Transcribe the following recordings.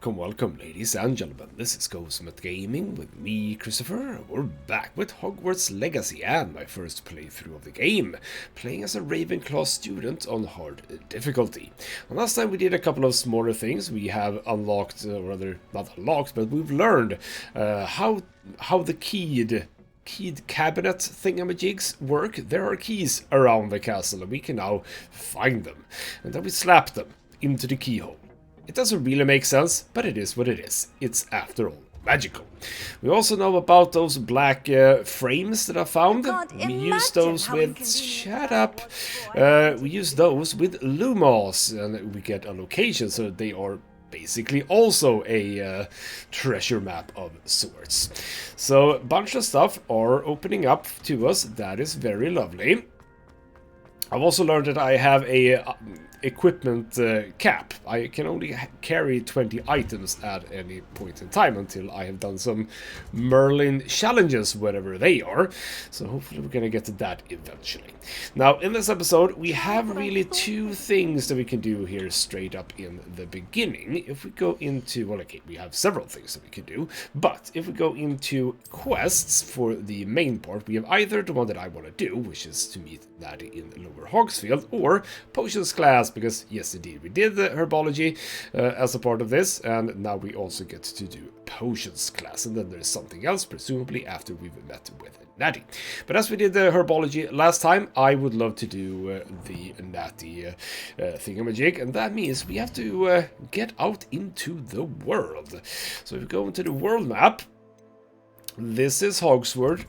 Welcome, ladies and gentlemen. This is ghostmutgaming with me, Christopher. We're back with Hogwarts Legacy and my first playthrough of the game, playing as a Ravenclaw student on hard difficulty. And last time we did a couple of smaller things. We have unlocked, or rather not unlocked, but we've learned how the keyed cabinet thingamajigs work. There are keys around the castle and we can now find them. And then we slap them into the keyhole. It doesn't really make sense, but it is what it is. It's, after all, magical. We also know about those black frames that I found. We use those with... Shut up! We use those with Lumos, and we get a location, so they are basically also a treasure map of sorts. So, a bunch of stuff are opening up to us. That is very lovely. I've also learned that I have a equipment cap. I can only carry 20 items at any point in time until I have done some Merlin challenges, whatever they are. So hopefully we're gonna get to that eventually. Now in this episode we have really two things that we can do here straight up in the beginning. If we go into, well, okay, we have several things that we can do, but if we go into quests for the main part, we have either the one that I want to do, which is to meet Natty in Lower Hogsfield, or Potions class, because yes indeed we did the herbology as a part of this, and now we also get to do Potions class, and then there's something else presumably after we've met with Natty. But as we did the herbology last time, I would love to do the Natty thingamajig, and that means we have to get out into the world. So if we go into the world map, this is Hogwarts.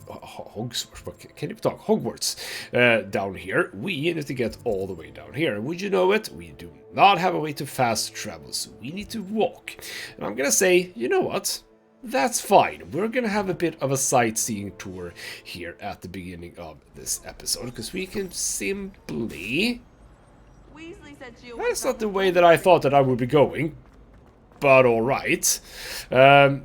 Can you talk? Hogwarts. Down here, we need to get all the way down here. Would you know it? We do not have a way to fast travel, so we need to walk. And I'm gonna say, you know what? That's fine. We're gonna have a bit of a sightseeing tour here at the beginning of this episode, because we can simply... That's not the way that I thought that I would be going. But alright. I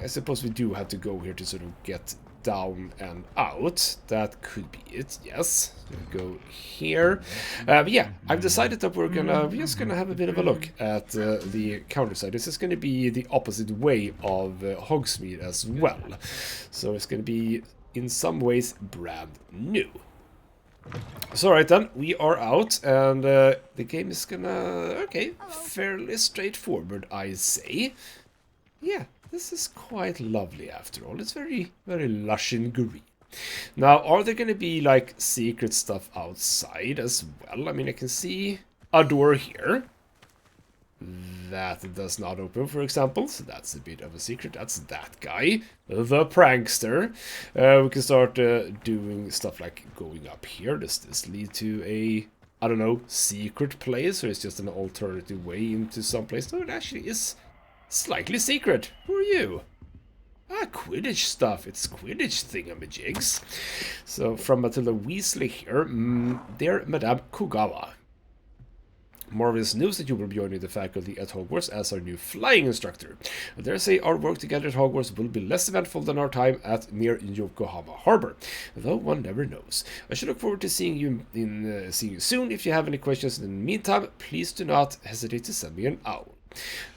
suppose we do have to go here to sort of get down and out. That could be it, yes. Go here. But yeah, I've decided that we're just gonna have a bit of a look at the countryside. This is gonna be the opposite way of Hogsmeade as well. So it's gonna be, in some ways, brand new. So alright then, we are out, and the game is gonna... Okay, fairly straightforward, I say. Yeah, this is quite lovely after all. It's very, very lush and green. Now, are there gonna be, like, secret stuff outside as well? I mean, I can see a door here. That does not open, for example, so that's a bit of a secret. That's that guy, the prankster. We can start doing stuff like going up here. Does this lead to a, I don't know, secret place, or is it just an alternative way into some place? No, it actually is slightly secret. Who are you? Ah, Quidditch stuff. It's Quidditch thingamajigs. So, from Matilda Weasley here, dear Madame Kugawa. Marvelous news that you will be joining the faculty at Hogwarts as our new flying instructor. I dare say our work together at Hogwarts will be less eventful than our time at near Yokohama Harbor, though one never knows. I should look forward to seeing you soon. If you have any questions in the meantime, please do not hesitate to send me an owl.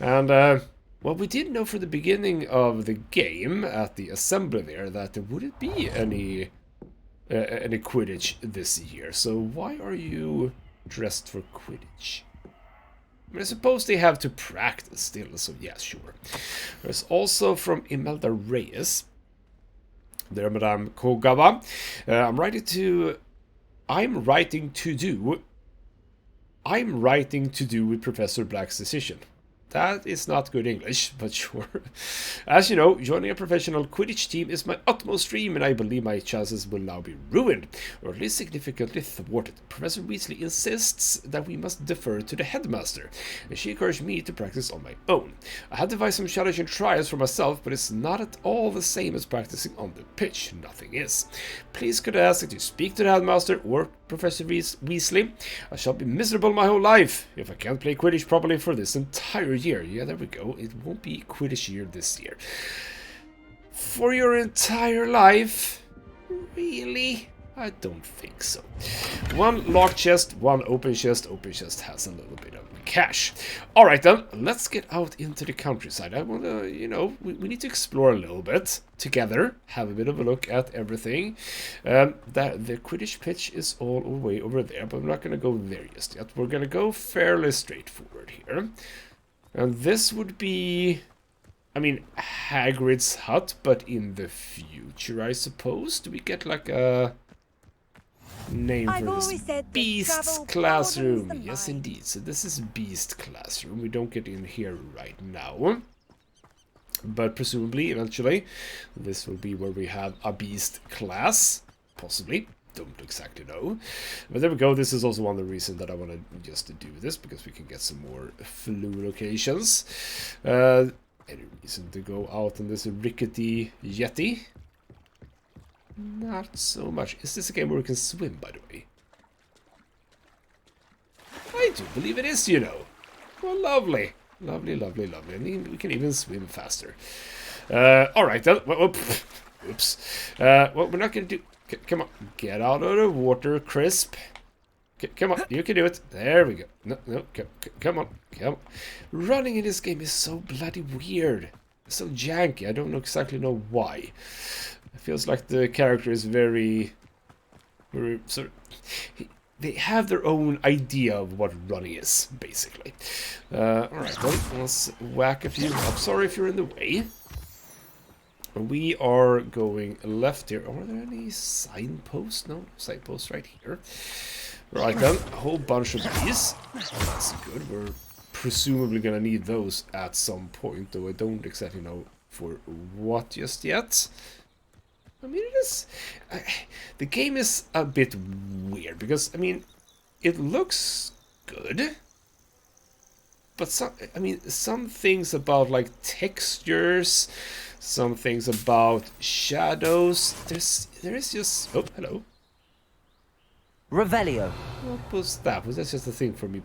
And well, we did know from the beginning of the game at the assembly there that there wouldn't be any Quidditch this year. So why are you dressed for Quidditch? I mean, I suppose they have to practice still, so yeah, sure. There's also from Imelda Reyes. There, Madame Kogawa. I'm writing to do with Professor Black's decision. That is not good English, but sure. As you know, joining a professional Quidditch team is my utmost dream, and I believe my chances will now be ruined, or at least significantly thwarted. Professor Weasley insists that we must defer to the headmaster, and she encouraged me to practice on my own. I have devised some challenging trials for myself, but it's not at all the same as practicing on the pitch. Nothing is. Please could I ask that you speak to the headmaster or Professor Weasley? I shall be miserable my whole life if I can't play Quidditch properly for this entire year. Yeah, there we go. It won't be Quidditch year this year. For your entire life? Really? I don't think so. One locked chest, one open chest. Open chest has a little bit of cash. Alright then, let's get out into the countryside. I want to, you know, we need to explore a little bit together, have a bit of a look at everything. The Quidditch pitch is all the way over there, but we're not going to go there just yet. We're going to go fairly straightforward here. And this would be, I mean, Hagrid's hut, but in the future, I suppose. Do we get like a name for this? Beast Classroom. Yes, indeed. So this is Beast Classroom. We don't get in here right now. But presumably, eventually, this will be where we have a Beast class. Possibly. Don't exactly know. But there we go. This is also one of the reasons that I want to just do this, because we can get some more flu locations. Any reason to go out on this rickety Yeti? Not so much. Is this a game where we can swim, by the way? I do believe it is, you know. Well, lovely. Lovely, lovely, lovely. I mean, we can even swim faster. Alright then. Oops. Well, we're not going to do... Come on. Get out of the water, Crisp. Come on, you can do it. There we go. No, come on. Running in this game is so bloody weird. It's so janky. I don't exactly know why. It feels like the character is very sort of... They have their own idea of what running is, basically. Alright, then. Let's whack a few. I'm sorry if you're in the way. We are going left here. Are there any signposts? No, signposts right here. Right then, a whole bunch of these. That's good. We're presumably gonna need those at some point, though I don't exactly know for what just yet. I mean, it is... the game is a bit weird, because, I mean, it looks good. But some things about, like, textures, some things about shadows, there is just... Oh, hello. Revelio. What was that? Was that just a thing for me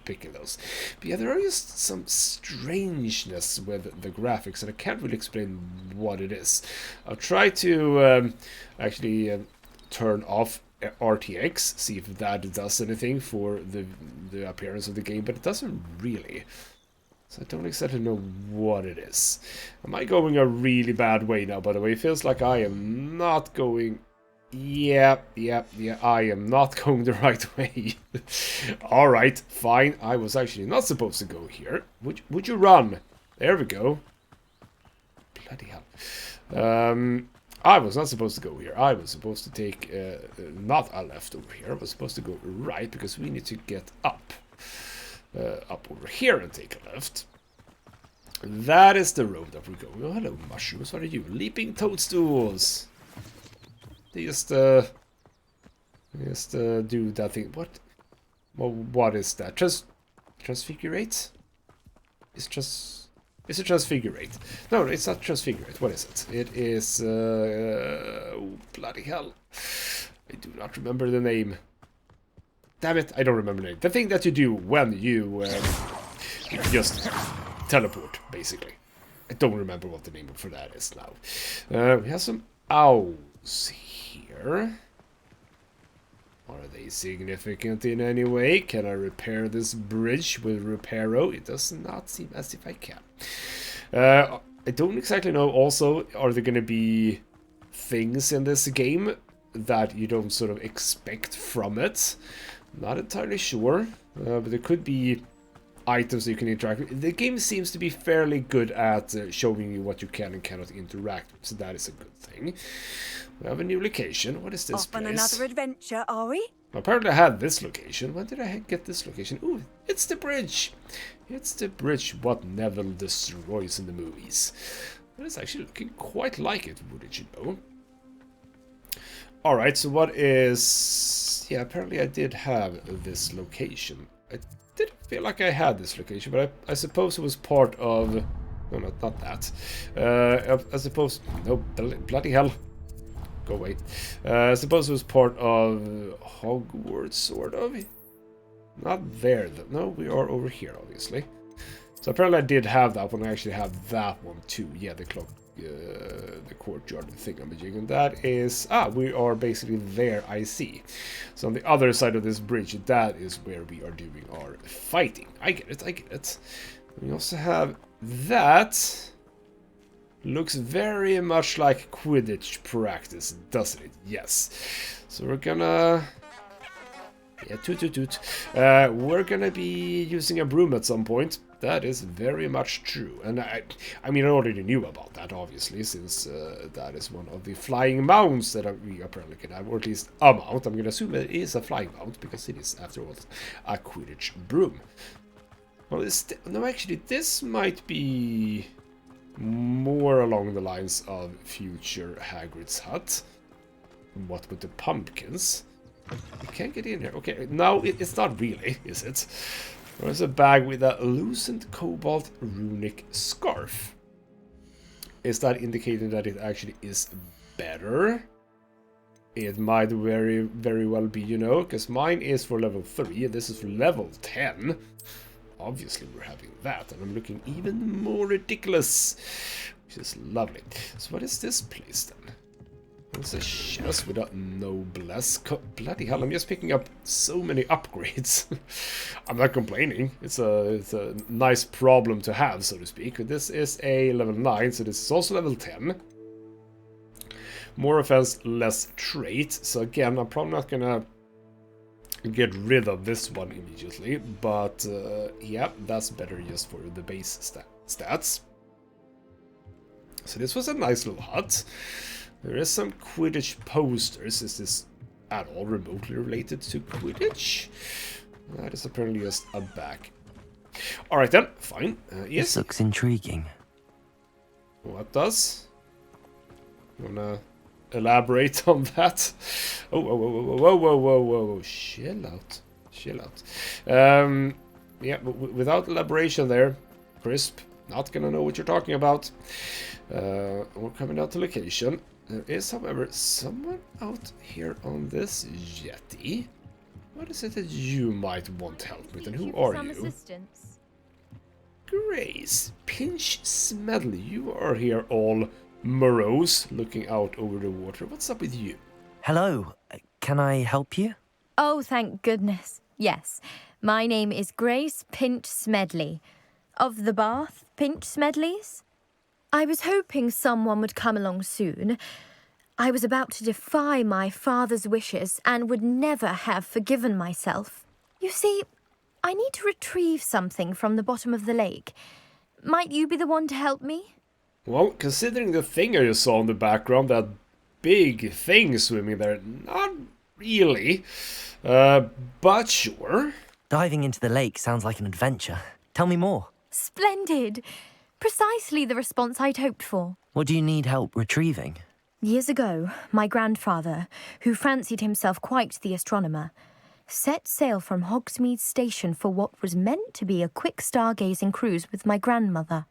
picking those? But yeah, there are just some strangeness with the graphics, and I can't really explain what it is. I'll try to actually turn off RTX, see if that does anything for the appearance of the game, but it doesn't really. So I don't exactly know what it is. Am I going a really bad way now, by the way? It feels like I am not going... Yeah, I am not going the right way. Alright, fine. I was actually not supposed to go here. Would you run? There we go. Bloody hell. I was not supposed to go here. I was supposed to take, not a left over here. I was supposed to go right, because we need to get up. Up over here and take a left. That is the road that we're going. Oh, hello, mushrooms. What are you? Leaping toadstools. They just do that thing. What? Well, what is that? Transfigurate? Is it transfigurate? No, it's not transfigurate. What is it? It is oh, bloody hell. I do not remember the name. Damn it, I don't remember the name. The thing that you do when you just teleport, basically. I don't remember what the name for that is now. We have some owls here. Are they significant in any way? Can I repair this bridge with Reparo? It does not seem as if I can. I don't exactly know also, are there going to be things in this game that you don't sort of expect from it? Not entirely sure, but there could be items that you can interact with. The game seems to be fairly good at showing you what you can and cannot interact with, so that is a good thing. We have a new location. What is this Off on place? another adventure, are we? Apparently I had this location. When did I get this location? Ooh, it's the bridge. It's the bridge what Neville destroys in the movies. That is actually looking quite like it, wouldn't you know? Alright, so what is... Yeah, apparently I did have this location. I didn't feel like I had this location, but I suppose it was part of... No, not that. I suppose... No, bloody hell. Go away. I suppose it was part of Hogwarts, sort of. Not there, though. No, we are over here, obviously. So apparently I did have that one. I actually have that one, too. Yeah, the clock the courtyard thingamajig, and that is we are basically there. I see. So on the other side of this bridge, that is where we are doing our fighting. I get it. I get it. We also have that. Looks very much like Quidditch practice, doesn't it? Yes. So we're gonna... Yeah, toot toot toot. We're gonna be using a broom at some point. That is very much true. And I mean, I already knew about that, obviously, since that is one of the flying mounts that we apparently can have, or at least a mount. I'm gonna assume it is a flying mount, because it is, after all, a Quidditch broom. Well, no, actually, this might be... more along the lines of future Hagrid's hut. What with the pumpkins? We can't get in here. Okay, no, it's not really, is it? There's a bag with a loosened cobalt runic scarf. Is that indicating that it actually is better? It might very, very well be, you know, because mine is for level 3 and this is for level 10. Obviously we're having that, and I'm looking even more ridiculous, which is lovely. So what is this place then? It's a chest with a noblesse. Bloody hell, I'm just picking up so many upgrades. I'm not complaining. It's a nice problem to have, so to speak. This is a level 9, so this is also level 10. More offense, less trait. So again, I'm probably not gonna get rid of this one immediately, but yeah, that's better just for the base stats. So this was a nice little hut. There is some Quidditch posters. Is this at all remotely related to Quidditch? That is apparently just a bag. Alright then, fine. Yes. This looks intriguing. What does? Wanna elaborate on that? Oh, whoa. Chill out. Chill out. Yeah, but without elaboration there, Crisp, not gonna know what you're talking about. We're coming out to location. There is, however, someone out here on this jetty. What is it that you might want help with, and who are you? Assistance. Grace, Pinch Smedley, you are here all morose, looking out over the water. What's up with you? Hello, can I help you? Oh, thank goodness. Yes, my name is Grace Pinch Smedley, of the Bath Pinch Smedleys. I was hoping someone would come along soon. I was about to defy my father's wishes and would never have forgiven myself. You see, I need to retrieve something from the bottom of the lake. Might you be the one to help me? Well, considering the thing I just saw in the background, that big thing swimming there, not really. But sure. Diving into the lake sounds like an adventure. Tell me more. Splendid! Precisely the response I'd hoped for. What do you need help retrieving? Years ago, my grandfather, who fancied himself quite the astronomer, set sail from Hogsmeade Station for what was meant to be a quick stargazing cruise with my grandmother.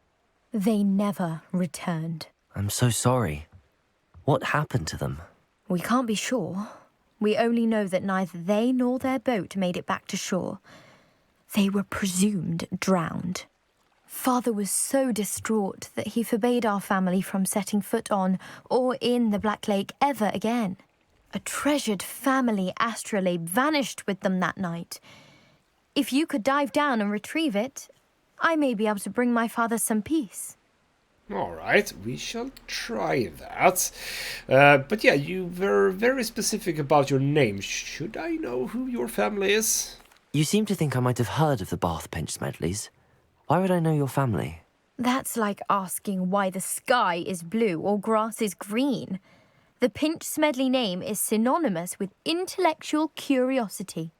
They never returned. I'm so sorry. What happened to them? We can't be sure. We only know that neither they nor their boat made it back to shore. They were presumed drowned. Father was so distraught that he forbade our family from setting foot on or in the Black Lake ever again. A treasured family astrolabe vanished with them that night. If you could dive down and retrieve it, I may be able to bring my father some peace. Alright, we shall try that. But yeah, you were very specific about your name. Should I know who your family is? You seem to think I might have heard of the Bath Pinch Smedleys. Why would I know your family? That's like asking why the sky is blue or grass is green. The Pinch Smedley name is synonymous with intellectual curiosity.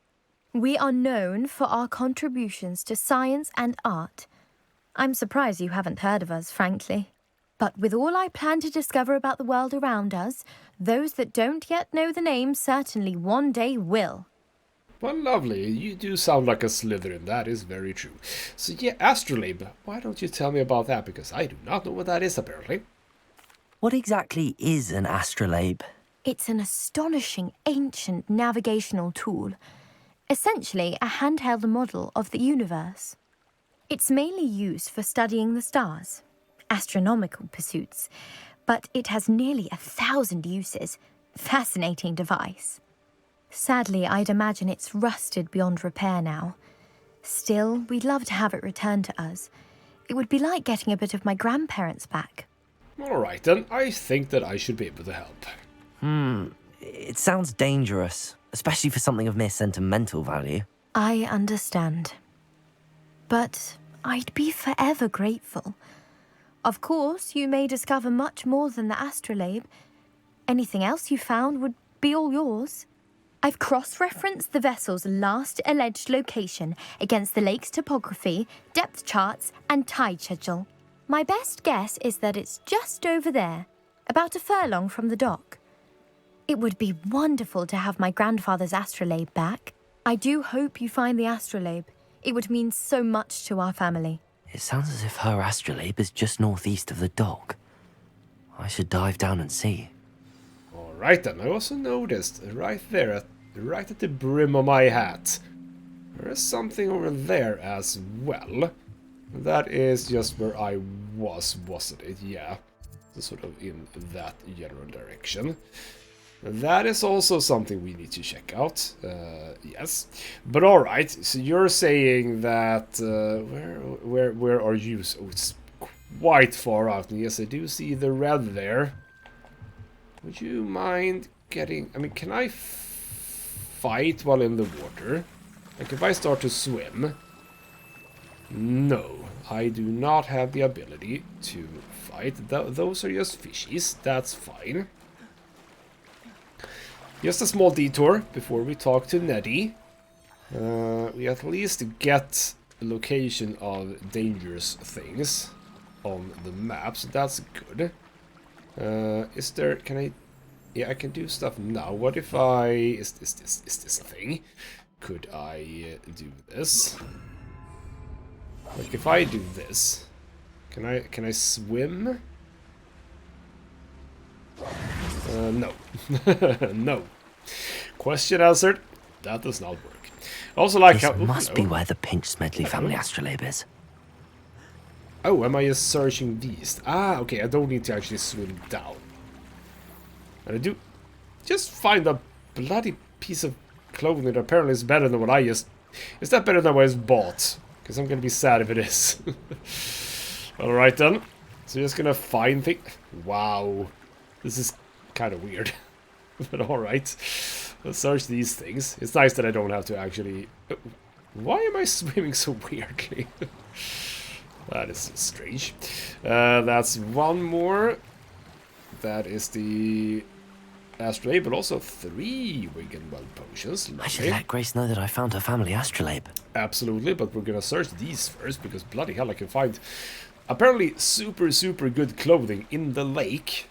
We are known for our contributions to science and art. I'm surprised you haven't heard of us, frankly. But with all I plan to discover about the world around us, those that don't yet know the name certainly one day will. Well, lovely. You do sound like a Slytherin. That is very true. So yeah, astrolabe. Why don't you tell me about that? Because I do not know what that is, apparently. What exactly is an astrolabe? It's an astonishing ancient navigational tool. Essentially, a handheld model of the universe. It's mainly used for studying the stars. astronomical pursuits, but it has nearly 1,000 uses. Fascinating device. Sadly, I'd imagine it's rusted beyond repair now. Still, we'd love to have it returned to us. It would be like getting a bit of my grandparents back. Alright then, I think that I should be able to help. It sounds dangerous, especially for something of mere sentimental value. I understand. But I'd be forever grateful. Of course, you may discover much more than the astrolabe. Anything else you found would be all yours. I've cross-referenced the vessel's last alleged location against the lake's topography, depth charts, and tide schedule. My best guess is that it's just over there, about a furlong from the dock. It would be wonderful to have my grandfather's astrolabe back. I do hope you find the astrolabe. It would mean so much to our family. It sounds as if her astrolabe is just northeast of the dock. I should dive down and see. Alright then, I also noticed right there, right at the brim of my hat, there is something over there as well. That is just where I was, wasn't it? Yeah, so sort of in that general direction. That is also something we need to check out, yes. But alright, so you're saying that, where are you? Oh, it's quite far out, and yes, I do see the red there. Would you mind getting, I mean, can I fight while in the water? Like if I start to swim? No, I do not have the ability to fight. Those are just fishies, that's fine. Just a small detour before we talk to Neddy. We at least get the location of dangerous things on the map, so that's good. Is there, can I, yeah, I can do stuff now. What if I, is this a thing? Could I do this? Like if I do this, can I swim? No. No. Question answered. That does not work. Also like this how... must be where the Pinch Smedley family astrolabe is. Oh, am I just searching these? Ah, okay, I don't need to actually swim down. And I do just find a bloody piece of clothing that apparently is better than what I just... Is that better than what I just bought? Because I'm gonna be sad if it is. Alright then. So just gonna find things... Wow. This is kind of weird. But alright. Let's search these things. It's nice that I don't have to actually... Why am I swimming so weirdly? That is strange. That's one more. That is the astrolabe, but also 3 Wiggenweld potions. Lovely. I should let Grace know that I found her family astrolabe. Absolutely, but we're gonna search these first, because bloody hell I can find apparently super good clothing in the lake.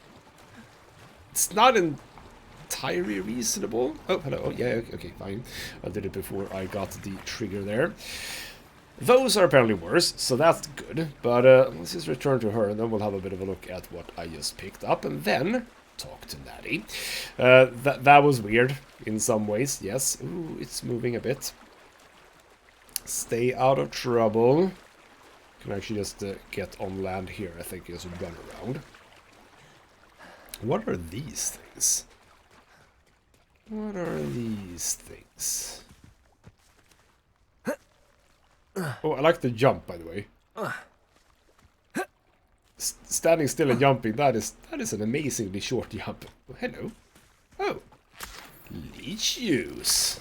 It's not entirely reasonable. Oh, hello. Oh, yeah, okay, fine. I did it before I got the trigger there. Those are apparently worse, so that's good. But let's just return to her, and then we'll have a bit of a look at what I just picked up, and then talk to Natty. That was weird in some ways, yes. Ooh, it's moving a bit. Stay out of trouble. Can actually just get on land here, I think, just run around. What are these things? What are these things? Oh, I like the jump, by the way. Standing still and jumping, that is an amazingly short jump. Oh, hello. Oh. Leech juice.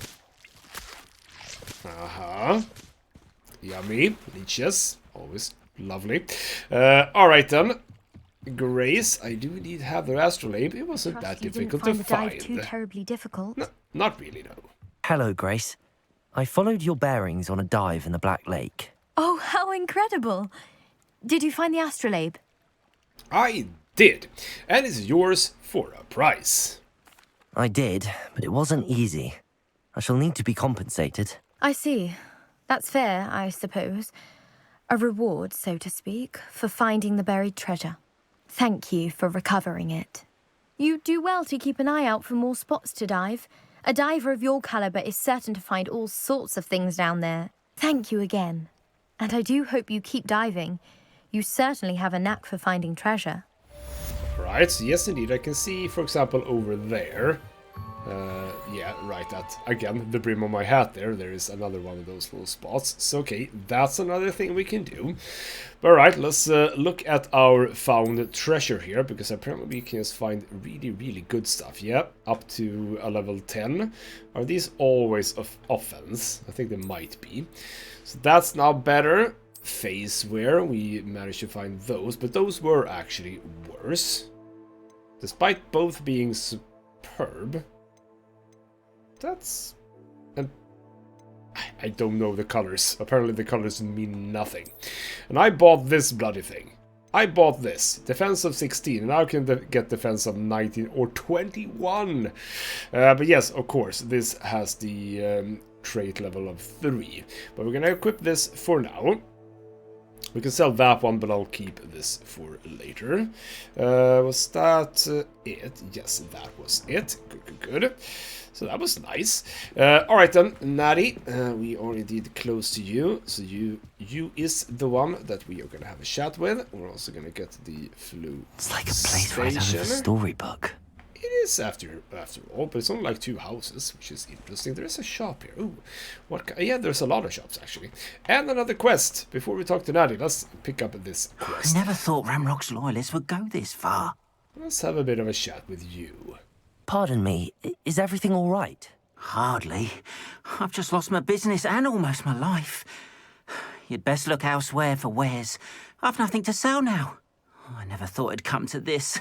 Uh-huh. Yummy. Leeches. Always lovely. Alright then. Grace, I do need to have their astrolabe. It wasn't that difficult to find. Dive too terribly difficult. No, not really, no. Hello, Grace. I followed your bearings on a dive in the Black Lake. Oh, how incredible! Did you find the astrolabe? I did, and it's yours for a price. I did, but it wasn't easy. I shall need to be compensated. I see. That's fair, I suppose. A reward, so to speak, for finding the buried treasure. Thank you for recovering it. You do well to keep an eye out for more spots to dive. A diver of your caliber is certain to find all sorts of things down there. Thank you again. And I do hope you keep diving. You certainly have a knack for finding treasure. Right, so yes indeed, I can see, for example, over there. Yeah, right, at, again, the brim of my hat there is another one of those little spots. So, okay, that's another thing we can do. But alright, let's look at our found treasure here, because apparently we can just find really, really good stuff. Yeah, up to a level 10. Are these always of offense? I think they might be. So that's now better. Phase where we managed to find those, but those were actually worse. Despite both being superb. That's... and I don't know the colors. Apparently the colors mean nothing. And I bought this bloody thing. I bought this. Defense of 16. And now I can get defense of 19 or 21. But yes, of course, this has the trait level of 3. But we're gonna equip this for now. We can sell that one, but I'll keep this for later. Was that it? Yes, that was it. Good. So that was nice. Alright then, Natty, we are indeed close to you. So you is the one that we are going to have a chat with. We're also going to get the flu It's like a place right out of a storybook. It is after all, but it's only like 2 houses, which is interesting. There is a shop here. Ooh, yeah, there's a lot of shops actually. And another quest. Before we talk to Natty, let's pick up this quest. I never thought Ramrock's loyalists would go this far. Let's have a bit of a chat with you. Pardon me, is everything all right? Hardly. I've just lost my business and almost my life. You'd best look elsewhere for wares. I've nothing to sell now. I never thought it'd come to this.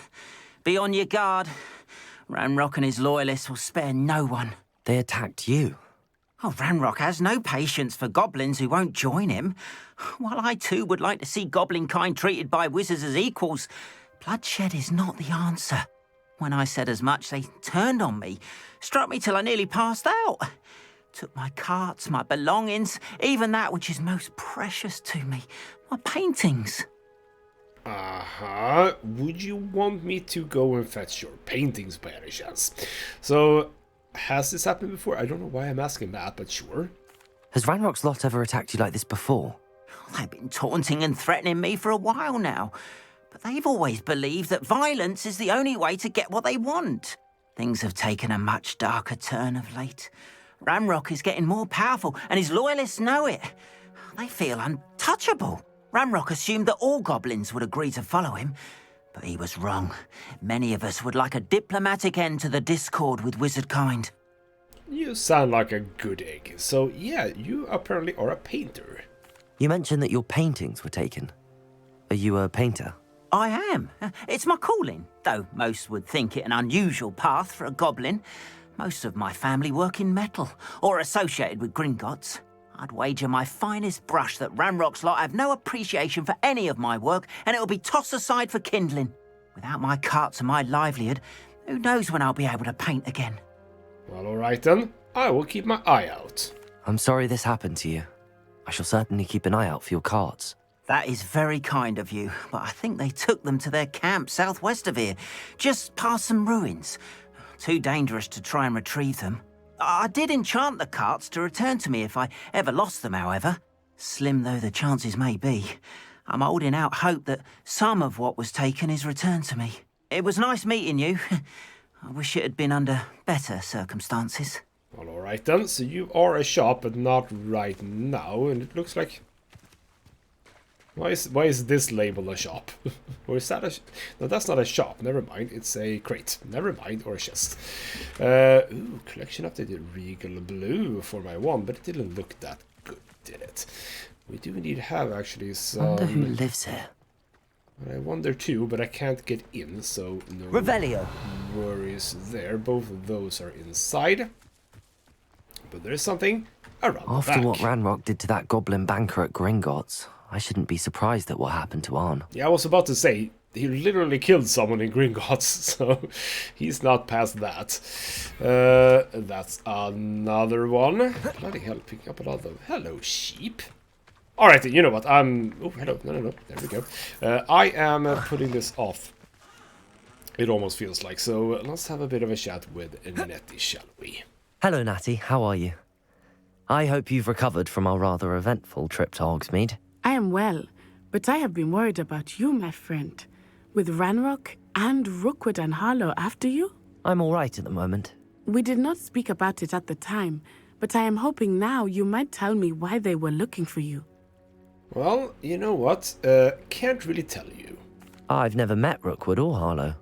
Be on your guard. Ranrock and his loyalists will spare no one. They attacked you. Oh, Ranrock has no patience for goblins who won't join him. While I too would like to see goblin kind treated by wizards as equals, bloodshed is not the answer. When I said as much, they turned on me, struck me till I nearly passed out. Took my carts, my belongings, even that which is most precious to me, my paintings. Uh-huh. Would you want me to go and fetch your paintings by any chance? So, has this happened before? I don't know why I'm asking that, but sure. Has Ranrock's lot ever attacked you like this before? They've been taunting and threatening me for a while now. But they've always believed that violence is the only way to get what they want. Things have taken a much darker turn of late. Ranrock is getting more powerful, and his loyalists know it. They feel untouchable. Ranrock assumed that all goblins would agree to follow him, but he was wrong. Many of us would like a diplomatic end to the discord with wizard kind. You sound like a good egg. So, yeah, you apparently are a painter. You mentioned that your paintings were taken. Are you a painter? I am. It's my calling, though most would think it an unusual path for a goblin. Most of my family work in metal, or associated with Gringotts. I'd wager my finest brush that Ranrock's lot have no appreciation for any of my work, and it'll be tossed aside for kindling. Without my carts and my livelihood, who knows when I'll be able to paint again. Well, alright then. I will keep my eye out. I'm sorry this happened to you. I shall certainly keep an eye out for your carts. That is very kind of you, but I think they took them to their camp southwest of here, just past some ruins. Too dangerous to try and retrieve them. I did enchant the carts to return to me if I ever lost them, however. Slim though the chances may be, I'm holding out hope that some of what was taken is returned to me. It was nice meeting you. I wish it had been under better circumstances. Well, alright then. So you are a shop, but not right now, and it looks like... Why is this labeled a shop? Or is that a... No, that's not a shop. Never mind. It's a crate. Never mind. Or a chest. Ooh, collection updated Regal Blue for my one, but it didn't look that good, did it? We do need to have actually some... I wonder who lives here. I wonder too, but I can't get in, so no Revelio. worries there. Both of those are inside. But there's something around After the back. what Ranrock did to that goblin banker at Gringotts, I shouldn't be surprised at what happened to Arn. Yeah, I was about to say, he literally killed someone in Gringotts, so he's not past that. That's another one. Bloody hell, picking up another. Hello, sheep. Alright, you know what, oh, hello, no, there we go. I am putting this off. It almost feels like, so let's have a bit of a chat with Nettie, shall we? Hello, Natty. How are you? I hope you've recovered from our rather eventful trip to Hogsmeade. I am well, But I have been worried about you, my friend. With Ranrock and Rookwood and Harlow after you? I'm all right at the moment. We did not speak about it at the time, but I am hoping now you might tell me why they were looking for you. Well, you know what? Can't really tell you. I've never met Rookwood or Harlow.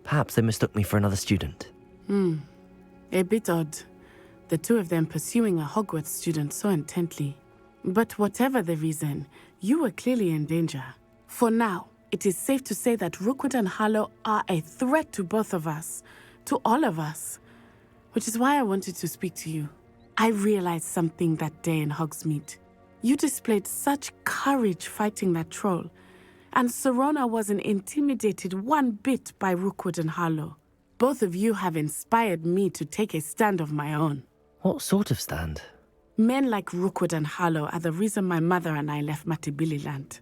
Perhaps they mistook me for another student. A bit odd. The two of them pursuing a Hogwarts student so intently. But whatever the reason, you were clearly in danger. For now, it is safe to say that Rookwood and Harlow are a threat to both of us. To all of us. Which is why I wanted to speak to you. I realized something that day in Hogsmeade. You displayed such courage fighting that troll. And Serona wasn't intimidated one bit by Rookwood and Harlow. Both of you have inspired me to take a stand of my own. What sort of stand? Men like Rookwood and Harlow are the reason my mother and I left Matabeleland.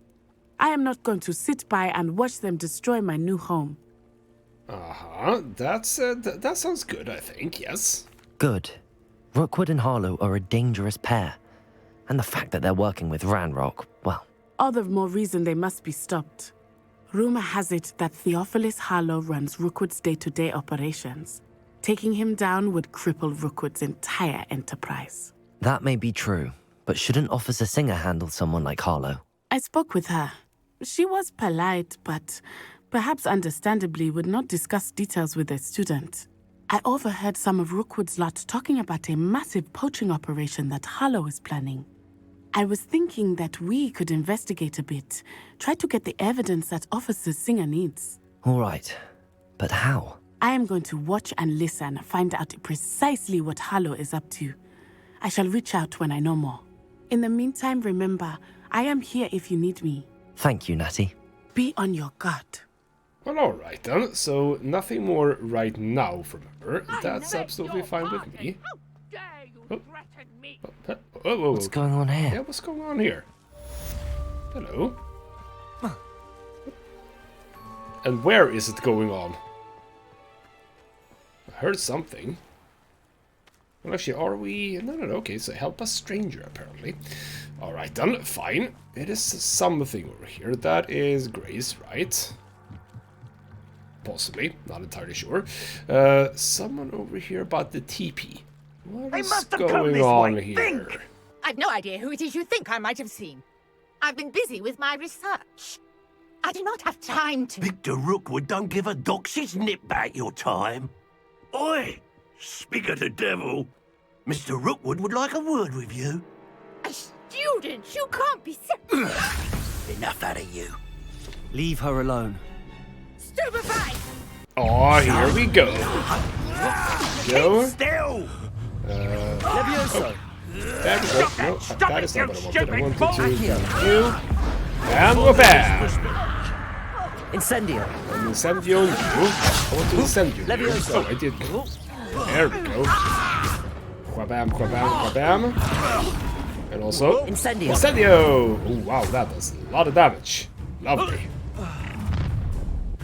I am not going to sit by and watch them destroy my new home. That sounds good, I think, yes. Good. Rookwood and Harlow are a dangerous pair. And the fact that they're working with Ranrock, well... All the more reason they must be stopped. Rumor has it that Theophilus Harlow runs Rookwood's day-to-day operations. Taking him down would cripple Rookwood's entire enterprise. That may be true, but shouldn't Officer Singer handle someone like Harlow? I spoke with her. She was polite, but perhaps understandably would not discuss details with a student. I overheard some of Rookwood's lot talking about a massive poaching operation that Harlow is planning. I was thinking that we could investigate a bit, try to get the evidence that Officer Singer needs. All right, but how? I am going to watch and listen, find out precisely what Harlow is up to. I shall reach out when I know more. In the meantime, remember, I am here if you need me. Thank you, Natty. Be on your guard. Well, alright then. So, nothing more right now from her. That's absolutely fine with me. Oh. What's going on here? Yeah, what's going on here? Hello? And where is it going on? I heard something. Well, actually, are we... No, okay, so help a stranger, apparently. Alright then, fine. It is something over here. That is Grace, right? Possibly, not entirely sure. Someone over here about the TP. What is going on here? Think. I've no idea who it is you think I might have seen. I've been busy with my research. I do not have time to... Victor Rookwood don't give a doxy's nip back your time. Oi! Speak of the devil. Mr. Rookwood would like a word with you. A student? You can't be Enough out of you. Leave her alone. stupefied! Oh, here we go. Go. Still! Levioso! There we go. No, that is not what I wanted. I wanted to do you. And we're back. Incendio! And Incendio you. I want to Incendio you. Levioso! Oh, I did. There we go. Quabam, quabam, quabam. And also... Incendio! Incendio! Oh, wow, that does a lot of damage. Lovely.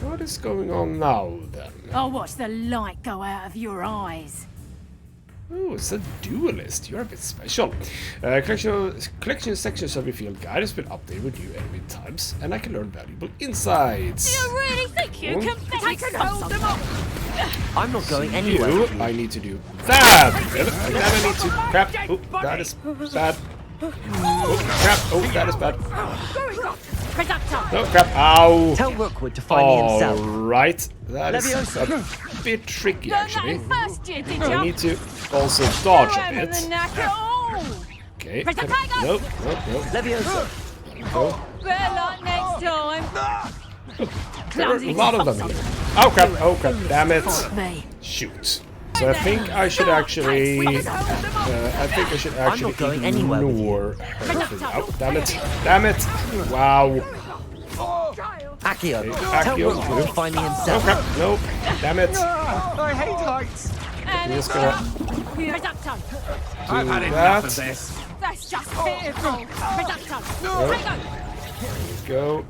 What is going on now, then? I'll watch the light go out of your eyes. Oh, it's a duelist. You're a bit special. Collection sections of your field guide has been updated with new enemy types, and I can learn valuable insights. You really think you can take hold them off? I'm not going anywhere. I need to do that. And then I need to crap. Oh, that is bad. Oh, crap. Oh, that is bad. No, crap. Ow. Tell Rookwood to find me himself. Alright. That is a bit tricky, actually. I need to also dodge a bit. Okay. Nope. Levioso! Next time. There are a lot of them here. Oh crap, damn it. Shoot. So I think I should actually... I'm not going anywhere with you. ignore her for now. Damn it. Wow. Accio! Okay, Tell Accio, Rookwood to find me Oh himself. crap, nope. Damn it. I hate heights. I'm just gonna do that. this. That's just pitiful. There we go.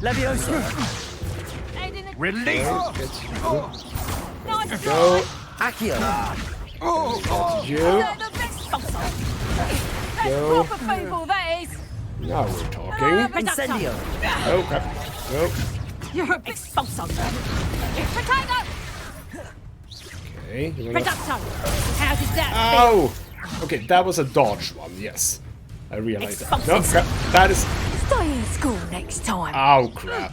Levioso! Release. Go. Accio! You. Go. People, that is. Now we're talking. Incendio! Oh, crap. Nope. You're expulso. Potato! Okay, you wanna... Reducto! How does that Ow! Okay, that was a dodge one, yes. I realized that. No, crap. That is... Stay in school next time. Ow, crap.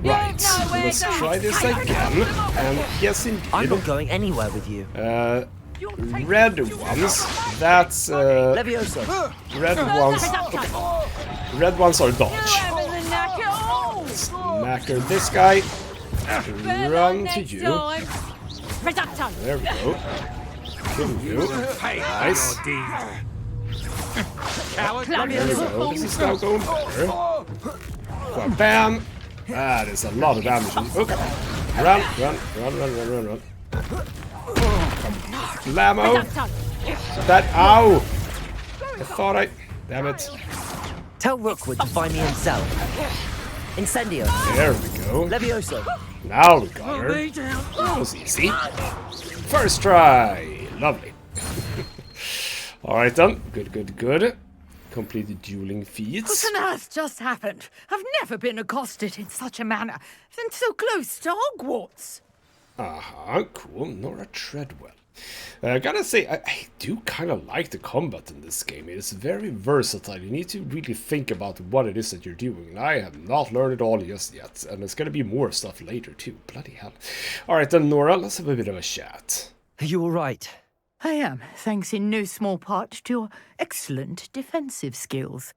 Right, let's try this again. And yes, indeed. I'm not going anywhere with you. Red ones, that's... Levioso! Red ones... Okay. Red ones are dodge. Smacker this guy. Run to you. Reducto! There we go. Kill you. Nice. There we go. This is now going better. Well, bam! That is a lot of damage. Okay. Run. Lamo! That... Ow! I thought I... Damn it. Tell Rookwood to find me himself. Incendio! There we go. Levioso! Now we got her. That was easy. First try. Lovely. Alright then. Good. Completed dueling feats. What on earth just happened? I've never been accosted in such a manner, and so close to Hogwarts. Cool. Nora Treadwell. I gotta say, I do kind of like the combat in this game. It is very versatile. You need to really think about what it is that you're doing. And I have not learned it all just yet. And there's gonna be more stuff later too. Bloody hell. Alright then, Nora, let's have a bit of a chat. Are you alright? I am, thanks in no small part to your excellent defensive skills.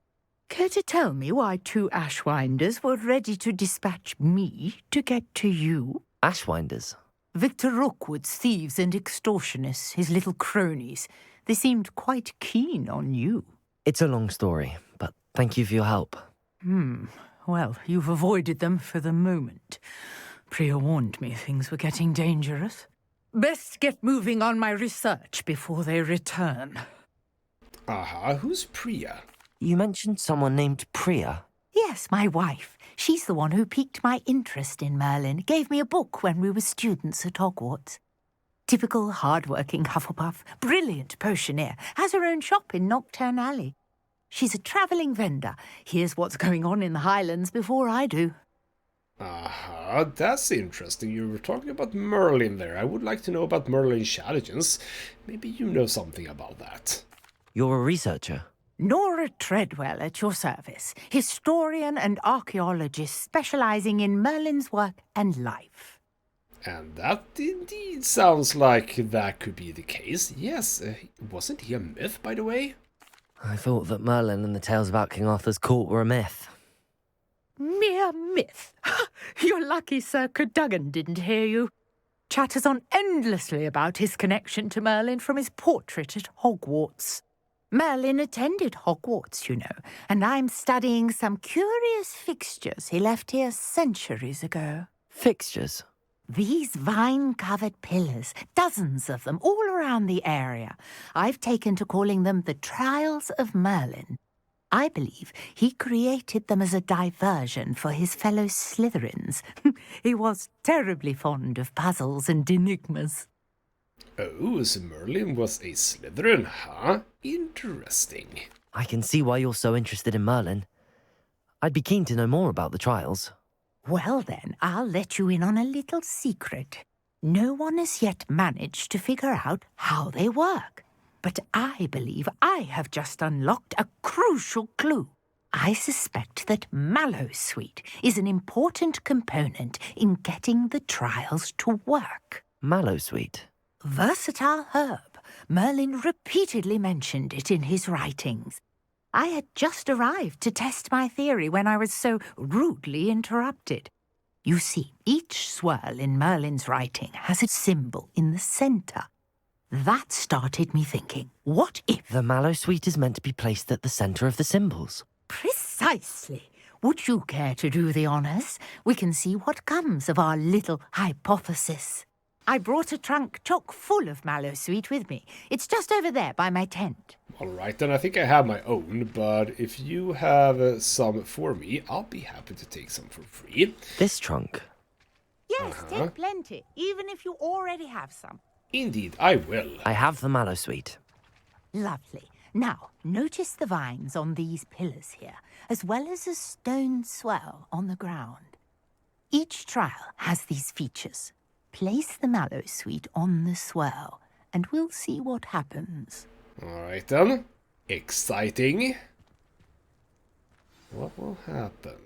Care to tell me why 2 Ashwinders were ready to dispatch me to get to you? Ashwinders? Victor Rookwood's thieves and extortionists, his little cronies. They seemed quite keen on you. It's a long story, but thank you for your help. Well, you've avoided them for the moment. Priya warned me things were getting dangerous. Best get moving on my research before they return. Who's Priya? You mentioned someone named Priya. Yes, my wife. She's the one who piqued my interest in Merlin, gave me a book when we were students at Hogwarts. Typical hard-working Hufflepuff, brilliant potioneer, has her own shop in Nocturne Alley. She's a travelling vendor, hears what's going on in the Highlands before I do. That's interesting. You were talking about Merlin there. I would like to know about Merlin's shenanigans. Maybe you know something about that. You're a researcher? Nora Treadwell at your service, historian and archaeologist specialising in Merlin's work and life. And that indeed sounds like that could be the case. Yes, wasn't he a myth, by the way? I thought that Merlin and the tales about King Arthur's court were a myth. Mere myth. You're lucky Sir Cadogan didn't hear you. Chatters on endlessly about his connection to Merlin from his portrait at Hogwarts. Merlin attended Hogwarts, you know, and I'm studying some curious fixtures he left here centuries ago. Fixtures? These vine-covered pillars, dozens of them, all around the area. I've taken to calling them the Trials of Merlin. I believe he created them as a diversion for his fellow Slytherins. He was terribly fond of puzzles and enigmas. Oh, so Merlin was a Slytherin, huh? Interesting. I can see why you're so interested in Merlin. I'd be keen to know more about the trials. Well then, I'll let you in on a little secret. No one has yet managed to figure out how they work. But I believe I have just unlocked a crucial clue. I suspect that Mallowsweet is an important component in getting the trials to work. Mallowsweet? Versatile herb. Merlin repeatedly mentioned it in his writings. I had just arrived to test my theory when I was so rudely interrupted. You see, each swirl in Merlin's writing has a symbol in the centre. That started me thinking, what if... The Mallowsweet is meant to be placed at the centre of the symbols. Precisely. Would you care to do the honours? We can see what comes of our little hypothesis. I brought a trunk chock full of Mallowsweet with me. It's just over there by my tent. Alright, then I think I have my own, but if you have some for me, I'll be happy to take some for free. This trunk? Yes, take plenty, even if you already have some. Indeed, I will. I have the Mallowsweet. Lovely. Now, notice the vines on these pillars here, as well as a stone swell on the ground. Each trial has these features. Place the mallow sweet on the swell, and we'll see what happens. Alright then. Exciting. What will happen?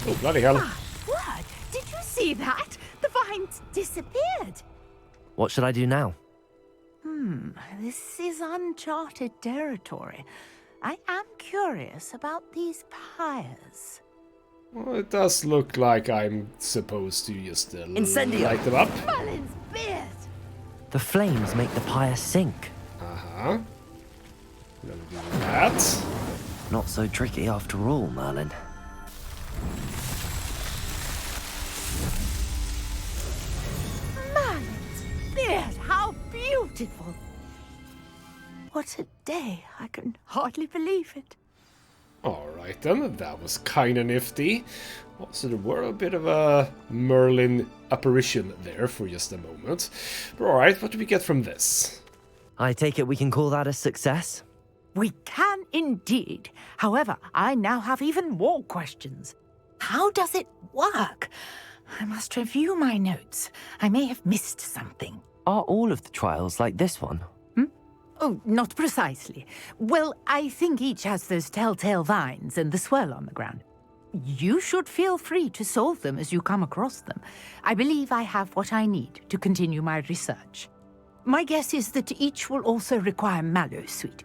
Oh, bloody hell. What? Did you see that? The vines disappeared. What should I do now? This is uncharted territory. I am curious about these pyres. Well, it does look like I'm supposed to just Incendio! light them up. Merlin's beard! The flames make the pyre sink. Uh-huh. Gonna do that. Not so tricky after all, Merlin. Merlin's beard! How beautiful! What a day. I can hardly believe it. Alright then, that was kinda nifty. Also, there were a bit of a Merlin apparition there for just a moment. But alright, what do we get from this? I take it we can call that a success? We can indeed. However, I now have even more questions. How does it work? I must review my notes. I may have missed something. Are all of the trials like this one? Oh, not precisely. Well, I think each has those telltale vines and the swirl on the ground. You should feel free to solve them as you come across them. I believe I have what I need to continue my research. My guess is that each will also require mallow sweet,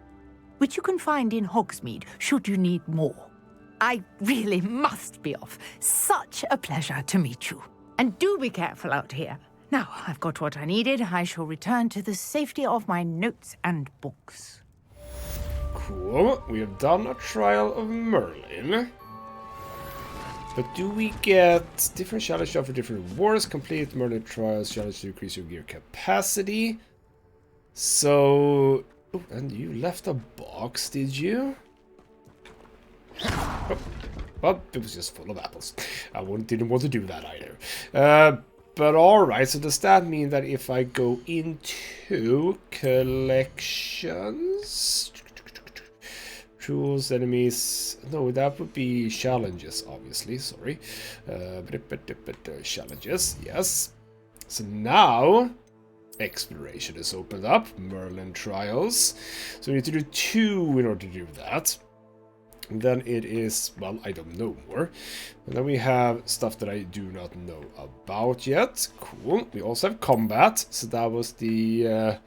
which you can find in Hogsmeade should you need more. I really must be off. Such a pleasure to meet you. And do be careful out here. Now, I've got what I needed. I shall return to the safety of my notes and books. Cool, we have done a trial of Merlin. But do we get different challenge for different rewards? Complete Merlin trials, challenge to increase your gear capacity. So... Oh, and you left a box, did you? Oh, well, it was just full of apples. I didn't want to do that either. But alright, so does that mean that if I go into collections, tools, enemies, no, that would be challenges, obviously, sorry. Challenges, yes. So now, exploration is opened up, Merlin trials. So we need to do 2 in order to do that. And then it is, well, I don't know more. And then we have stuff that I do not know about yet. Cool. We also have combat. So that was the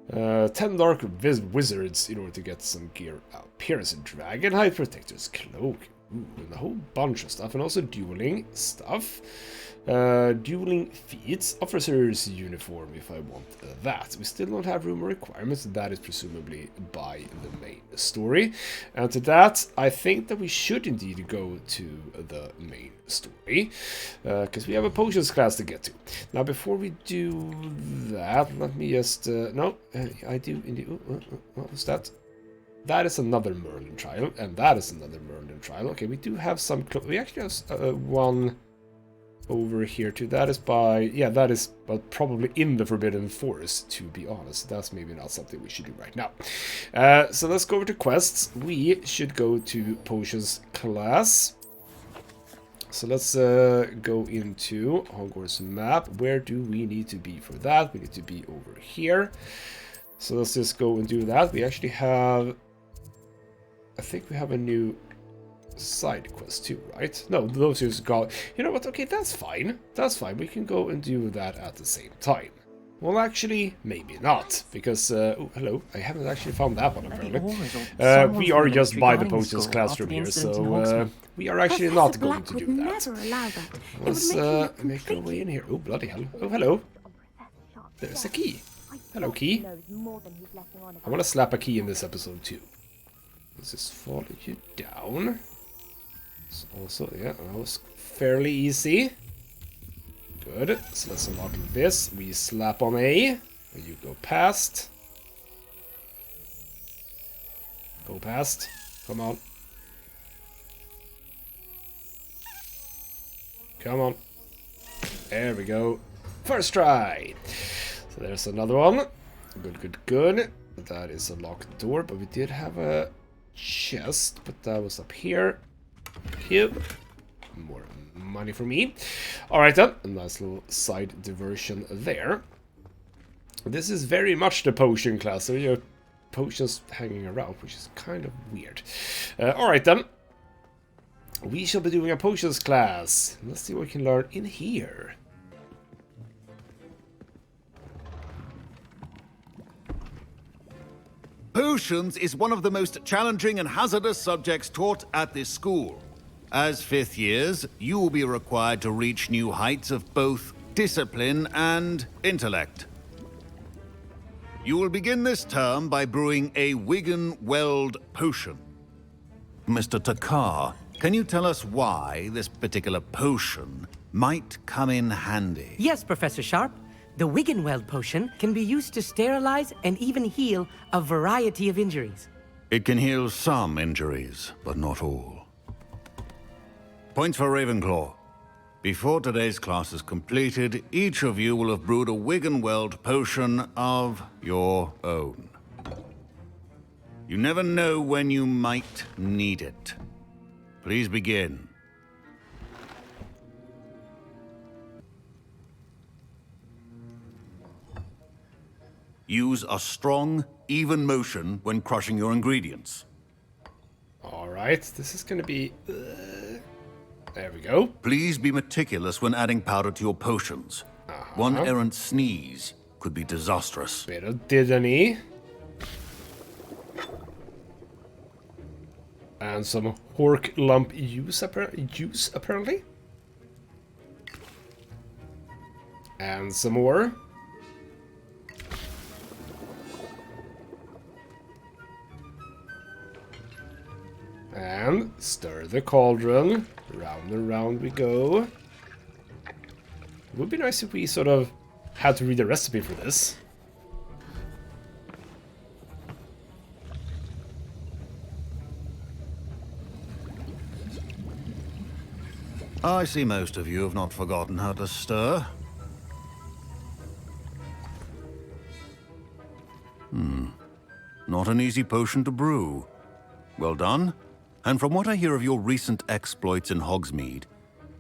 10 Dark Wizards in order to get some gear out. Appearance and Dragonhide Protector's Cloak. Ooh, and a whole bunch of stuff. And also dueling stuff. Dueling feats, officer's uniform if I want that. We still don't have room or requirements. That is presumably by the main story. And to that, I think that we should indeed go to the main story. Because we have a potions class to get to. Now before we do that, let me just... no, I do indeed... what was that? That is another Merlin trial. And that is another Merlin trial. Okay, we do have some... we actually have one... over here too. That is by, yeah, that is probably in the Forbidden Forest, to be honest. That's maybe not something we should do right now. So let's go over to quests. We should go to potions class. So let's go into Hogwarts map. Where do we need to be for that? We need to be over here. So let's just go and do that. We actually have, I think we have a new side quest too, right? No, those just got... You know what? Okay, that's fine. That's fine. We can go and do that at the same time. Well, actually, maybe not, because... oh, hello. I haven't actually found that one, apparently. We are just by the potions classroom here, so we are actually not going to do that. Let's make our way in here. Oh, bloody hell. Oh, hello. There's a key. Hello, key. I want to slap a key in this episode, too. Let's just follow you down. Also, yeah, that was fairly easy. Good. So let's unlock this. We slap on A. And you go past. Go past. Come on. Come on. There we go. First try. So there's another one. Good, good, good. That is a locked door, but we did have a chest, but that was up here. Thank you. More money for me. Alright then, a nice little side diversion there. This is very much the potion class, so you have potions hanging around, which is kind of weird. Alright then. We shall be doing a potions class. Let's see what we can learn in here. Potions is one of the most challenging and hazardous subjects taught at this school. As 5th years, you will be required to reach new heights of both discipline and intellect. You will begin this term by brewing a Wiggenweld potion. Mr. Takar, can you tell us why this particular potion might come in handy? Yes, Professor Sharp. The Wiggenweld potion can be used to sterilize and even heal a variety of injuries. It can heal some injuries, but not all. Points for Ravenclaw. Before today's class is completed, each of you will have brewed a Wiggenweld potion of your own. You never know when you might need it. Please begin. Use a strong, even motion when crushing your ingredients. Alright, this is gonna be... there we go. Please be meticulous when adding powder to your potions. One errant sneeze could be disastrous. Bit of Didney. And some Hork Lump juice, apparently. And some more. And stir the cauldron. Round and round we go. It would be nice if we sort of had to read the recipe for this. I see most of you have not forgotten how to stir. Not an easy potion to brew. Well done. And from what I hear of your recent exploits in Hogsmeade,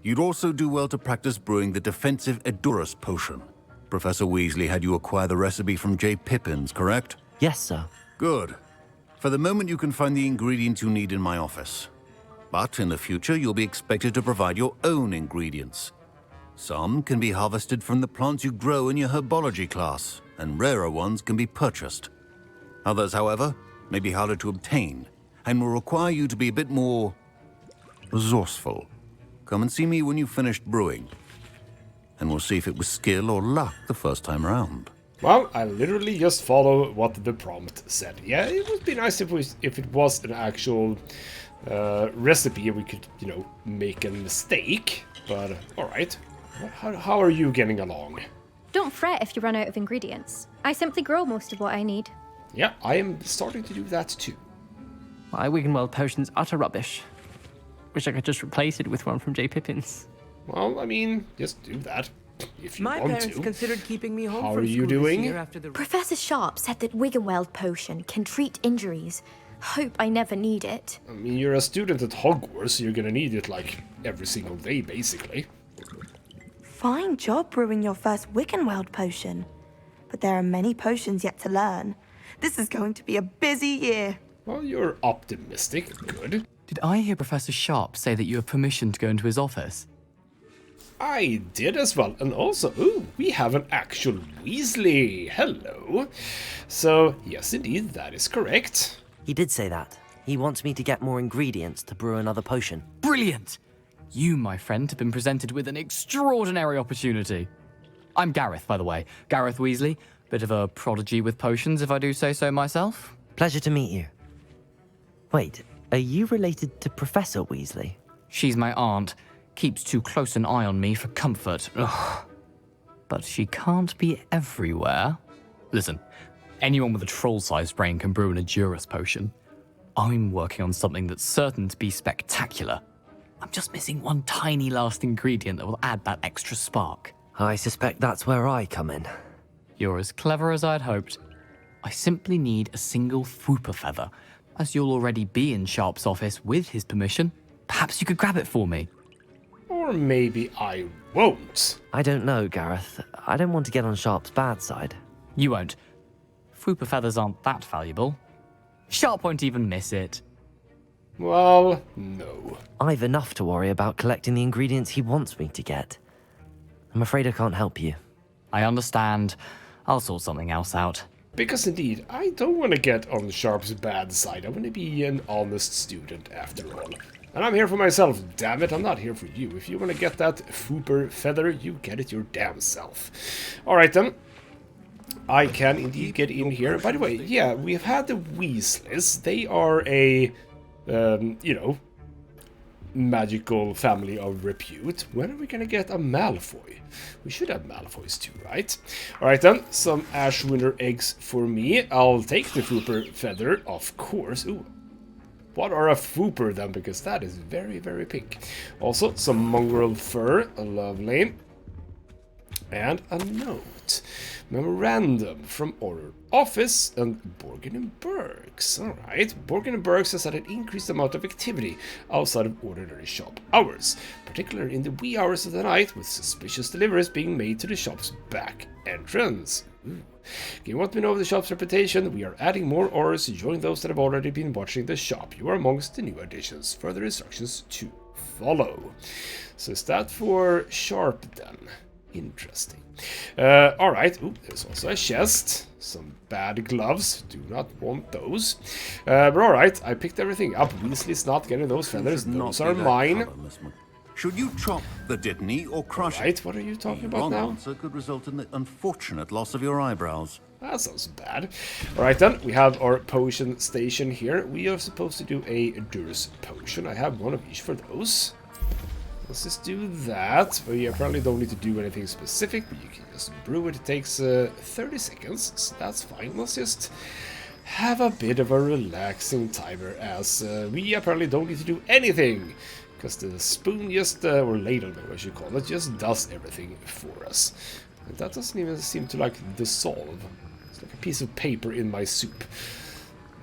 you'd also do well to practice brewing the defensive Edurus potion. Professor Weasley had you acquire the recipe from J. Pippin's, correct? Yes, sir. Good. For the moment, you can find the ingredients you need in my office. But in the future, you'll be expected to provide your own ingredients. Some can be harvested from the plants you grow in your herbology class, and rarer ones can be purchased. Others, however, may be harder to obtain, and will require you to be a bit more resourceful. Come and see me when you've finished brewing, and we'll see if it was skill or luck the first time around. Well, I literally just follow what the prompt said. Yeah, it would be nice if it was an actual recipe we could, you know, make a mistake. But alright, how are you getting along? Don't fret if you run out of ingredients. I simply grow most of what I need. Yeah, I am starting to do that too. My Wiggenweld potion's utter rubbish. Wish I could just replace it with one from J. Pippin's. Well, I mean, just do that if you My want parents to. considered keeping me home How from are you school doing? this year after the... Professor Sharp said that Wiggenweld potion can treat injuries. Hope I never need it. I mean, you're a student at Hogwarts, so you're gonna need it like every single day, basically. Fine job brewing your first Wiggenweld potion. But there are many potions yet to learn. This is going to be a busy year. Well, you're optimistic. Good. Did I hear Professor Sharp say that you have permission to go into his office? I did as well. And also, ooh, we have an actual Weasley. Hello. So, yes, indeed, that is correct. He did say that. He wants me to get more ingredients to brew another potion. Brilliant! You, my friend, have been presented with an extraordinary opportunity. I'm Gareth, by the way. Gareth Weasley. Bit of a prodigy with potions, if I do say so myself. Pleasure to meet you. Wait, are you related to Professor Weasley? She's my aunt. Keeps too close an eye on me for comfort. Ugh. But she can't be everywhere. Listen, anyone with a troll-sized brain can brew an Edurus potion. I'm working on something that's certain to be spectacular. I'm just missing one tiny last ingredient that will add that extra spark. I suspect that's where I come in. You're as clever as I'd hoped. I simply need a single Fwooper feather. As you'll already be in Sharp's office with his permission, perhaps you could grab it for me. Or maybe I won't. I don't know, Gareth. I don't want to get on Sharp's bad side. You won't. Fwooper feathers aren't that valuable. Sharp won't even miss it. Well, no. I've enough to worry about collecting the ingredients he wants me to get. I'm afraid I can't help you. I understand. I'll sort something else out. Because indeed, I don't want to get on Sharp's bad side. I want to be an honest student after all. And I'm here for myself, damn it. I'm not here for you. If you want to get that Fwooper feather, you get it your damn self. Alright then. I can indeed get in here. By the way, yeah, we've had the Weasleys. They are a, you know, magical family of repute. When are we gonna get a Malfoy? We should have Malfoys too, right? Alright then, some Ashwinter eggs for me. I'll take the Fwooper feather, of course. Ooh. What are a Fwooper then? Because that is very, very pink. Also, some mongrel fur. Lovely. And a note. Memorandum from Order Office and Borgin and Burks. Alright, Borgin and Burks has had an increased amount of activity outside of ordinary shop hours, particularly in the wee hours of the night, with suspicious deliveries being made to the shop's back entrance. Ooh. You want me to know of the shop's reputation? We are adding more orders to join those that have already been watching the shop. You are amongst the new additions. Further instructions to follow. So is that for Sharp then? Interesting. Alright, there's also a chest. Some bad gloves. Do not want those. But alright, I picked everything up. Weasley's not getting those feathers. Those are mine. Should you chop the Dittany or crush it? What are you talking about wrong now? answer could result in the unfortunate loss of your eyebrows. That sounds bad. Alright then, we have our potion station here. We are supposed to do a Durst potion. I have one of each for those. Let's just do that. But you apparently don't need to do anything specific, but you can just brew it. It takes 30 seconds, so that's fine. Let's just have a bit of a relaxing timer, as we apparently don't need to do anything. Because the spoon just, or ladle, maybe I should call it, just does everything for us. And that doesn't even seem to, like, dissolve. It's like a piece of paper in my soup.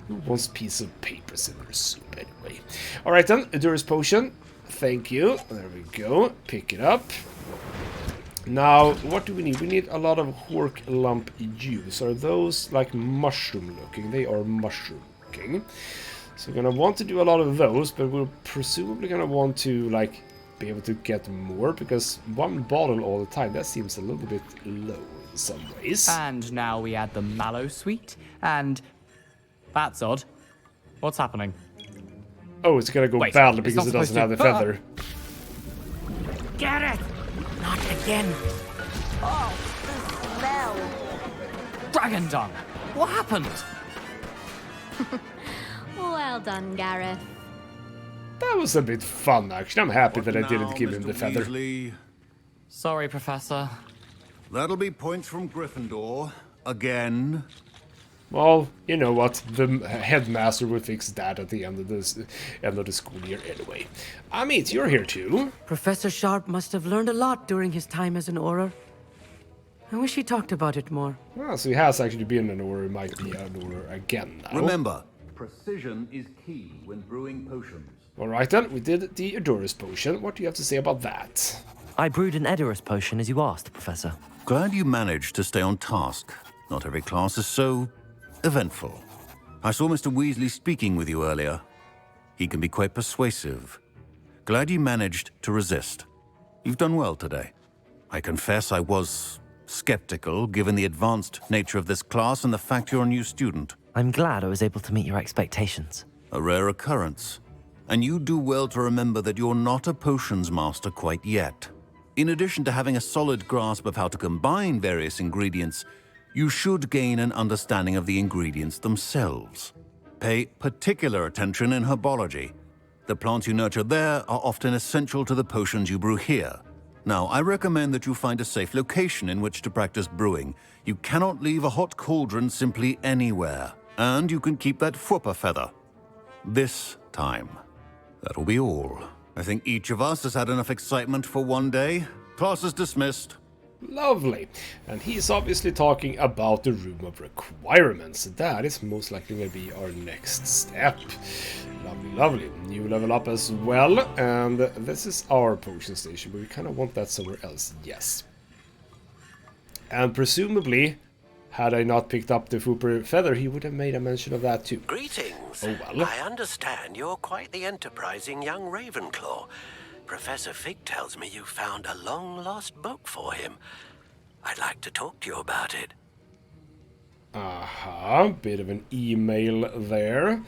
Who wants piece of papers in their soup, anyway? Alright then, a Durst potion. Thank you. There we go. Pick it up. Now, what do we need? We need a lot of Hork lump juice. Are those like mushroom looking? They are mushroom looking. So we're gonna want to do a lot of those, but we're presumably gonna want to like be able to get more, because one bottle all the time, that seems a little bit low in some ways. And now we add the mallow sweet, and that's odd. What's happening? Oh, it's gonna go badly because it doesn't have the feather. Get it! Not again. Oh, the smell. Dragon dung! What happened? Well done, Gareth. That was a bit fun, actually. I'm happy that I didn't give him the feather. Weasley? Sorry, Professor. That'll be points from Gryffindor. Again. Well, you know what? The headmaster will fix that at the end of the school year anyway. Amit, you're here too. Professor Sharp must have learned a lot during his time as an Auror. I wish he talked about it more. Well, so he has actually been an Auror, might be an Auror again now. Remember, precision is key when brewing potions. Alright then, we did the Edurus potion. What do you have to say about that? I brewed an Edurus potion as you asked, Professor. Glad you managed to stay on task. Not every class is so eventful. I saw Mr. Weasley speaking with you earlier. He can be quite persuasive. Glad you managed to resist. You've done well today. I confess I was skeptical, given the advanced nature of this class and the fact you're a new student. I'm glad I was able to meet your expectations. A rare occurrence. And you do well to remember that you're not a potions master quite yet. In addition to having a solid grasp of how to combine various ingredients, you should gain an understanding of the ingredients themselves. Pay particular attention in herbology. The plants you nurture there are often essential to the potions you brew here. Now, I recommend that you find a safe location in which to practice brewing. You cannot leave a hot cauldron simply anywhere. And you can keep that Fwooper feather. This time. That'll be all. I think each of us has had enough excitement for one day. Class is dismissed. Lovely. And he's obviously talking about the room of requirements. That is most likely going to be our next step. Lovely, lovely. New level up as well. And this is our potion station, but we kind of want that somewhere else. Yes. And presumably, had I not picked up the Fooper feather, he would have made a mention of that too. Greetings. Oh, well. I understand you're quite the enterprising young Ravenclaw. Professor Fig tells me you found a long-lost book for him. I'd like to talk to you about it. Bit of an email there.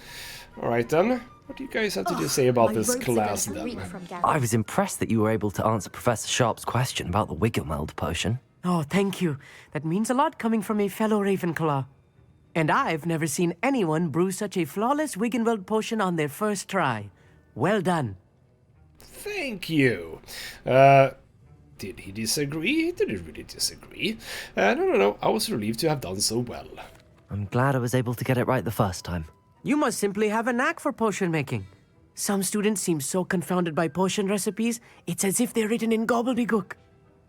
Alright then, what do you guys have to say about this class then? I was impressed that you were able to answer Professor Sharp's question about the Wiggenweld potion. Oh, thank you. That means a lot coming from a fellow Ravenclaw. And I've never seen anyone brew such a flawless Wiggenweld potion on their first try. Well done. Thank you. Did he disagree? Did he really disagree? No. I was relieved to have done so well. I'm glad I was able to get it right the first time. You must simply have a knack for potion making. Some students seem so confounded by potion recipes, it's as if they're written in gobbledygook.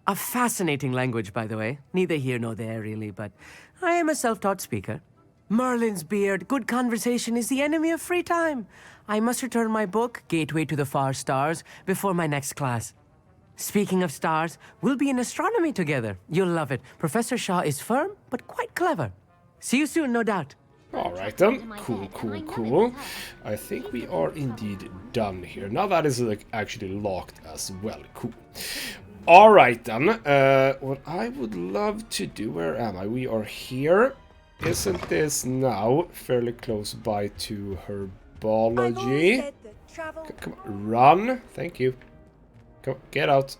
A fascinating language, by the way. Neither here nor there, really, but I am a self-taught speaker. Merlin's beard, good conversation is the enemy of free time. I must return my book, Gateway to the Far Stars, before my next class. Speaking of stars, we'll be in astronomy together. You'll love it. Professor Shaw is firm, but quite clever. See you soon, no doubt. Alright then, cool. I think we are indeed done here. Now that is actually locked as well, cool. Alright then, what I would love to do, where am I? We are here. Isn't this now fairly close by to herbology? Come on, run. Thank you. Come, get out.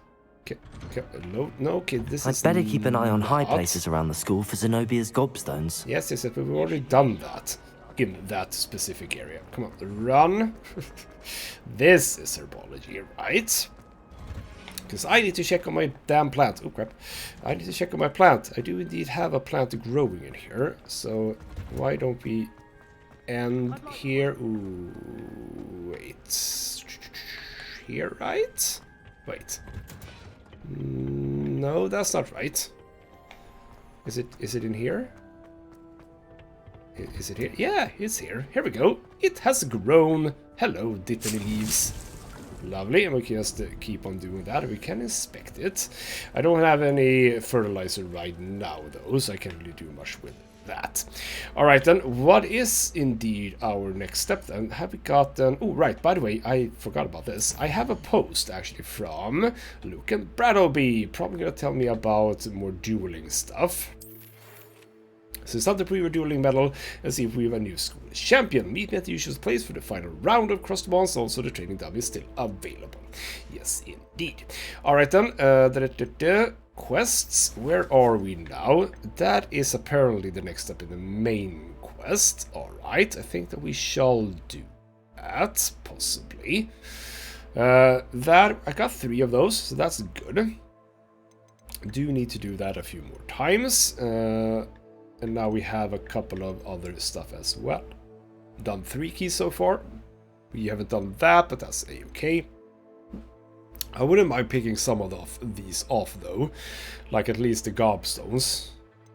No, kid, this is I'd better keep an eye on high places around the school for Zenobia's gobstones. Yes, but we've already done that in that specific area. Come on, run. This is herbology, right? Because I need to check on my damn plant. Oh, crap. I need to check on my plant. I do indeed have a plant growing in here. So why don't we end here? Ooh, wait. Here, right? Wait. No, that's not right. Is it in here? Is it here? Yeah, it's here. Here we go. It has grown. Hello, dittany leaves. Lovely, and we can just keep on doing that. We can inspect it. I don't have any fertilizer right now, though, so I can't really do much with that. Alright then, what is indeed our next step then? Have we got an... Oh, right, by the way, I forgot about this. I have a post, actually, from Luke and Brattleby. Probably gonna tell me about more dueling stuff. So it's time to pre-order dueling medal and see if we have a new school champion. Meet me at the usual place for the final round of Cross the Bonds. Also, the training dummy is still available. Yes, indeed. Alright then, quests. Where are we now? That is apparently the next step in the main quest. Alright, I think that we shall do that, possibly. That I got 3 of those, so that's good. Do need to do that a few more times. And now we have a couple of other stuff as well. Done 3 keys so far. We haven't done that, but that's a-okay. I wouldn't mind picking some of these off, though. Like at least the gobstones.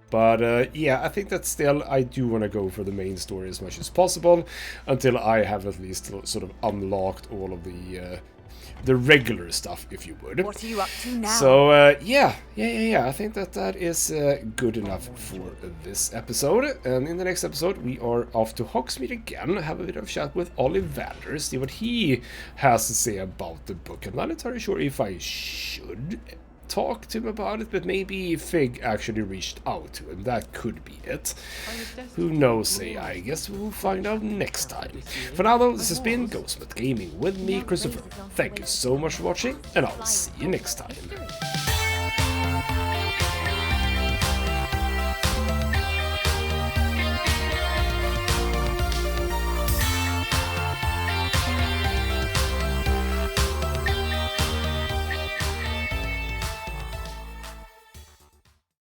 But yeah, I think that still I do want to go for the main story as much as possible. Until I have at least sort of unlocked all of the regular stuff, if you would. What are you up to now? So, yeah. I think that is good enough for this episode. And in the next episode, we are off to Hogsmeade again. Have a bit of chat with Ollivander, see what he has to say about the book. I'm not entirely sure if I should talk to him about it, but maybe Fig actually reached out to him. That could be it. Who knows, I guess we'll find out next time. For now though, this has been ghostmutgaming with me, Christopher. Thank you so much for watching, and I'll see you next time.